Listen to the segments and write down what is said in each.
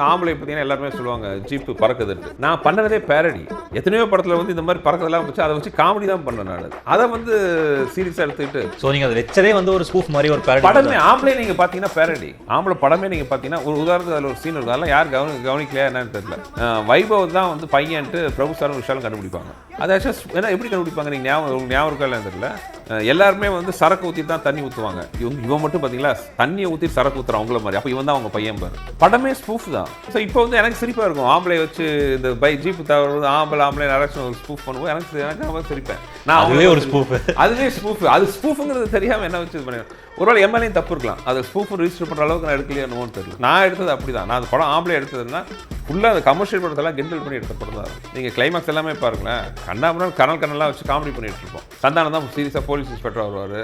ஆம்பளை பார்த்தீங்கன்னா எல்லாருமே சொல்லுவாங்க ஜீப்பு பறக்குதுன்னு. நான் பண்ணதே பேரடி. எத்தனையோ படத்தில் வந்து இந்த மாதிரி பறக்கிறதெல்லாம் வச்சு அதை வச்சு காமெடி தான் பண்ணேன் நான். அதை வந்து சீரியஸாக எடுத்துக்கிட்டு ஸோ நீங்கள் அதை வச்சதே வந்து ஒரு ஸ்பூஃப் மாதிரி ஒரு பேரடி படமே ஆம்பளை நீங்கள் பார்த்தீங்கன்னா பேரடி. ஆம்பளை படமே நீங்கள் பார்த்தீங்கன்னா ஒரு உதாரணத்துக்கு அதில் ஒரு சீன் இருக்கும். அதெல்லாம் யார் கவனிக்கலையா என்னன்னு தெரியல. வைபவ் தான் வந்து பையன்ட்டு பிரபு சாரும் விஷாலும் கண்டுபிடிப்பாங்க. அது ஆக்சுவலாக ஏன்னா எப்படி கண்டுபிடிப்பாங்க நீங்கள் ஞாபகம் இருக்கா இல்லைன்னு தெரியல. எல்லாருமே வந்து சரக்கு ஊற்றி தான் தண்ணி ஊற்றுவாங்க. இவன் மட்டும் பார்த்தீங்களா தண்ணியை ஊற்றி சரக்கு ஊற்றுறான் அவங்கள மாதிரி. அப்போ இவன் தான் அவங்க பையன் பாரு. படமே ஸ்பூஃப் தான். ஸோ இப்போ வந்து எனக்கு சிரிப்பாக இருக்கும். ஆம்பளை வச்சு இந்த ஜீப்பு தவறு ஆம்பளை நரேஷன் ஒரு ஸ்பூஃப் பண்ணுவோம். எனக்கு சிரிப்பேன். நான் அதுவே ஒரு ஸ்பூஃப். அதுவே ஸ்பூஃப். அது ஸ்பூஃபுங்கிறது தெரியாமல் என்ன வச்சு இது பண்ணேன். ஒருவேளை எம்எல்ஏயும் தப்பு இருக்கலாம். அது ஸ்பூஃப் ரிஜிஸ்டர் பண்ணுற அளவுக்கு நான் எடுக்கலையோன்னு தெரியல. நான் எடுத்தது அப்படி தான். நான் அந்த படம் ஆம்பளை எடுத்ததுன்னா ஃபுல்லாக அந்த கமர்ஷியல் படத்தெல்லாம் கிண்டல் பண்ணி எடுத்த படம் தான். நீங்கள் கிளைமாக்ஸ் எல்லாமே பாருங்களேன். கண்ணாமனா கனல்லாம் வச்சு காமெடி பண்ணிட்டு இருப்போம். சந்தானம் தான் சீரியஸாக போலீஸ் இன்ஸ்பெக்டர் வருவார்.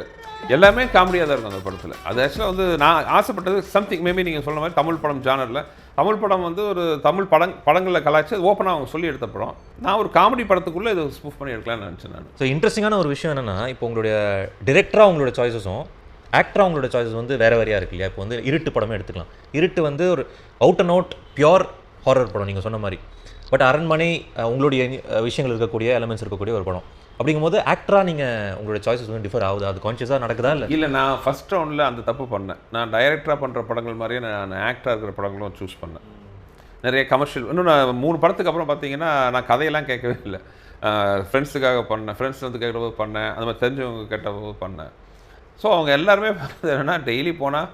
எல்லாமே காமெடியாக தான் இருக்கும் அந்த படத்தில். அது ஆக்சுவலாக வந்து நான் ஆசைப்பட்டது சம்திங் மேபி நீங்கள் சொன்ன மாதிரி தமிழ் படம் ஜானரில் தமிழ் படம் வந்து ஒரு தமிழ் படங்களில் கலாச்சி ஓப்பனாக அவங்க சொல்லி எடுத்த படம். நான் ஒரு காமெடி படத்துக்குள்ளே இதை ஸ்பூஃப் பண்ணி எடுக்கலாம்னு நினச்சேன் நான். ஸோ இன்ட்ரெஸ்டிங்கான ஒரு விஷயம் என்னென்னா இப்போ உங்களுடைய டிரெக்டராக உங்களோட சாய்ஸஸும் ஆக்டராக உங்களோட சாய்ஸஸ் வந்து வேறு வேறையாக இருக்கு இல்லையா. இப்போ வந்து இருட்டு படமே எடுத்துக்கலாம். இருட்டு வந்து ஒரு out and out pure horror படம் நீங்கள் சொன்ன மாதிரி. பட் அரண்மனை உங்களுடைய விஷயங்கள் இருக்கக்கூடிய எலமெண்ட்ஸ் இருக்கக்கூடிய ஒரு படம். அப்படிங்கும்போது ஆக்டராக நீங்கள் உங்களோட சாய்ஸஸ் வந்து டிஃபர் ஆகுது. அது கான்ஷியஸாக நடக்குதா இல்லை? இல்லை, நான் ஃபஸ்ட் ரவுண்டில் அந்த தப்பு பண்ணேன். நான் டைரக்டராக பண்ணுற படங்கள் மாதிரியே நான் ஆக்டராக இருக்கிற படங்களும் சூஸ் பண்ணேன். நிறைய கமர்ஷியல் இன்னும் நான் 3 படத்துக்கு அப்புறம் பார்த்தீங்கன்னா நான் கதையெல்லாம் கேட்கவே இல்லை. ஃப்ரெண்ட்ஸுக்காக பண்ணேன். ஃப்ரெண்ட்ஸ் வந்து கேட்குறபோது பண்ணேன். அந்த மாதிரி தெரிஞ்சவங்க கேட்டபோது பண்ணேன். ஸோ அவங்க எல்லாருமே பார்த்தது என்னென்னா டெய்லி போனால்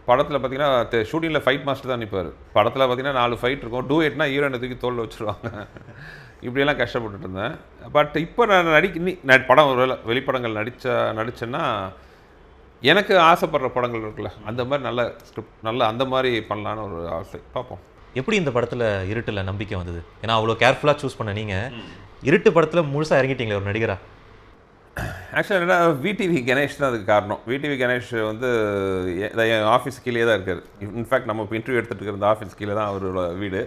படத்தில் பார்த்தீங்கன்னா ஷூட்டிங்கில் ஃபைட் மாஸ்டர் தான் நிற்பார். படத்தில் பார்த்தீங்கன்னா 4 ஃபைட் இருக்கும். டூ8னா ஹீரோயினை தூக்கி தோளில் வச்சுருவாங்க. இப்படியெல்லாம் கஷ்டப்பட்டுட்டு இருந்தேன். பட் இப்போ நான் படம் ஒரு வெளிப்படங்கள் நடித்தேன்னா எனக்கு ஆசைப்படுற படங்கள் இருக்குல்ல அந்த மாதிரி நல்ல ஸ்கிரிப்ட் நல்ல அந்த மாதிரி பண்ணலான்னு ஒரு ஆசை. பார்ப்போம். எப்படி இந்த படத்தில் இருட்டில் நம்பிக்கை வந்தது? ஏன்னா அவ்வளோ கேர்ஃபுல்லாக சூஸ் பண்ண நீங்கள் இருட்டு படத்தில் முழுசாக இறங்கிட்டீங்களே ஒரு நடிகரா. ஆக்சுவலாக என்னென்னா விடிவி கணேஷ் தான் அதுக்கு காரணம். விடிவி கணேஷ் வந்து என் ஆஃபீஸ் கீழே தான் இருக்கார். இன்ஃபேக்ட் நம்ம இப்போ இன்டர்வியூ எடுத்துகிட்டு இருக்கிற ஆஃபீஸ் கீழே தான் அவரோட வீடு.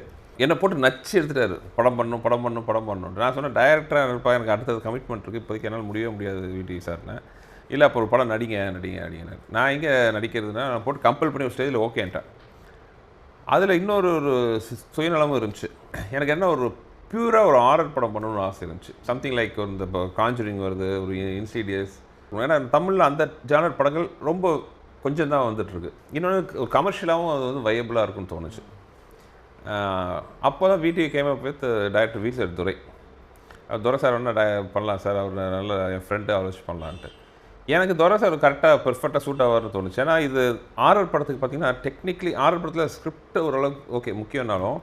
என்னை போட்டு நச்சு எடுத்துட்டாரு. படம் பண்ணணும். நான் சொன்னேன் டைரக்டராக இருப்பா, எனக்கு அடுத்தது கமிட்மெண்ட் இருக்குது, இப்போதைக்கு என்னால் முடியவே முடியாது விடிவி சார்னு. இல்லை அப்போ ஒரு படம் நடிங்க. நான் எங்கே நடிக்கிறதுனா நான் போட்டு கம்பல் பண்ணி ஒரு ஸ்டேஜில் ஓகேன்ட்டேன். அதில் இன்னொரு சுயநலமும் இருந்துச்சு. எனக்கு என்ன ஒரு பியூராக ஒரு ஹாரர் படம் பண்ணணும்னு ஆசை இருந்துச்சு. சம்திங் லைக் இந்த காஞ்சரிங் வருது, ஒரு இன்சீடியஸ். ஏன்னா தமிழில் அந்த ஜானர் படங்கள் ரொம்ப கொஞ்சம் தான் வந்துட்டுருக்கு. இன்னொன்று ஒரு கமர்ஷியலாகவும் அது வந்து வயபிளாக இருக்குன்னு தோணுச்சு. அப்போ தான் VTV came up with director V sir Durai sir ஒன்று பண்ணலாம் சார், அவர் நல்ல என் ஃப்ரெண்டு அவரை வச்சு பண்ணலான்ட்டு. எனக்கு துரை சார் கரெக்டாக பெர்ஃபெக்டாக சூட் ஆவார்னு தோணுச்சு. ஏன்னா இது ஆரர் படத்துக்கு பார்த்திங்கன்னா டெக்னிக்கலி ஆரர் படத்தில் ஸ்கிரிப்ட் ஓரளவுக்கு ஓகே முக்கியம்னாலும்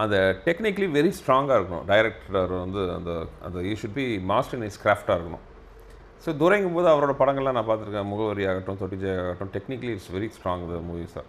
அந்த டெக்னிக்கலி வெரி ஸ்ட்ராங்காக இருக்கணும். டைரக்டர் வந்து அந்த you should be master in his கிராஃப்டாக இருக்கணும். ஸோ துரைங்கும் போது அவரோட படங்கள்லாம் நான் பார்த்துருக்கேன். முகவரி ஆகட்டும், தொட்டிஜை ஆகட்டும், technically it's very strong the movies R.